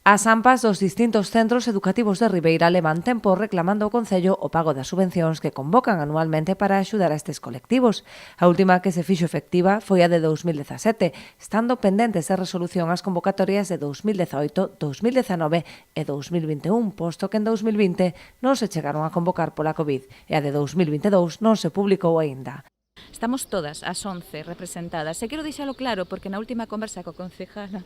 As AMPAs dos distintos centros educativos de Ribeira levan tempo reclamando ao Concello o pago das subvencións que convocan anualmente para axudar a estes colectivos. A última que se fixo efectiva foi a de 2017, estando pendentes de resolución as convocatorias de 2018, 2019 e 2021, posto que en 2020 non se chegaron a convocar pola COVID e a de 2022 non se publicou aínda. Estamos todas as 11 representadas. E quero deixalo claro porque na última conversa co concejala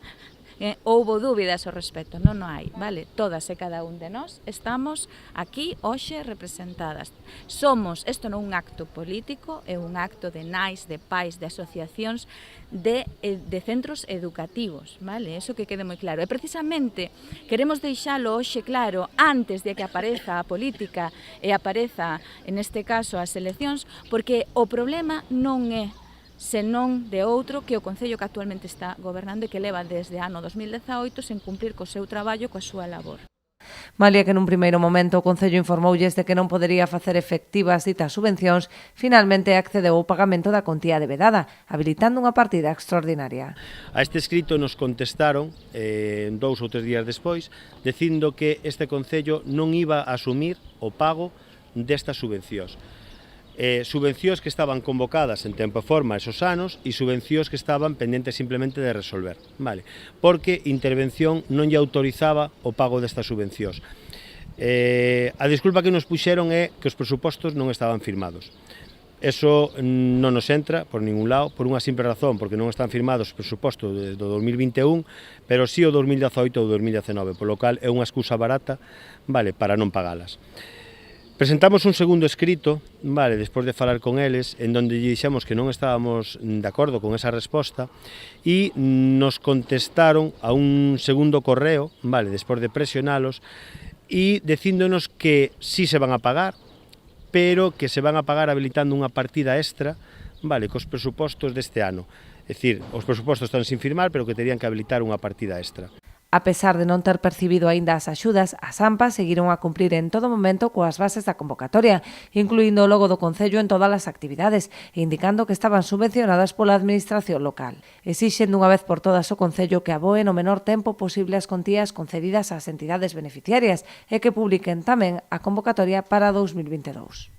houbo dúbidas ao respecto. Non hai, vale? Todas e cada un de nós estamos aquí hoxe representadas. Somos, isto non é un acto político, é un acto de nais, de pais, de asociacións, de centros educativos, vale? Eso que quede moi claro. E precisamente queremos deixalo hoxe claro antes de que apareza a política e apareza, en este caso, as eleccións, porque o problema non é senón de outro que o Concello que actualmente está gobernando e que leva desde ano 2018 sen cumprir co seu traballo, coa súa labor. Malia que nun primeiro momento o Concello informoulles de que non podería facer efectivas ditas subvencións, finalmente accedeu ao pagamento da contía debedada, habilitando unha partida extraordinaria. A este escrito nos contestaron 2 ou 3 días despois, dicindo que este Concello non iba a asumir o pago destas subvencións. Subvencións que estaban convocadas en tempo e forma esos anos e subvencións que estaban pendentes simplemente de resolver, vale? Porque intervención non lle autorizaba o pago destas subvencións. A disculpa que nos puxeron é que os presupostos non estaban firmados. Eso non nos entra por ningún lado, por unha simple razón, porque non están firmados os presupostos do 2021, pero sí o 2018 ou 2019, polo cal é unha excusa barata, vale, para non pagalas. Presentamos un segundo escrito, vale, despois de falar con eles, en donde lle dixemos que non estábamos de acordo con esa resposta e nos contestaron a un segundo correo, vale, despois de presionalos, e dicíndonos que sí se van a pagar, pero que se van a pagar habilitando unha partida extra, vale, cos presupostos deste ano. É dicir, os presupostos están sin firmar, pero que terían que habilitar unha partida extra. A pesar de non ter percibido aínda as axudas, as AMPAs seguiron a cumprir en todo momento coas bases da convocatoria, incluindo o logo do Concello en todas as actividades e indicando que estaban subvencionadas pola administración local. Exixen dunha vez por todas o Concello que aboe no menor tempo posible as contías concedidas ás entidades beneficiarias e que publiquen tamén a convocatoria para 2022.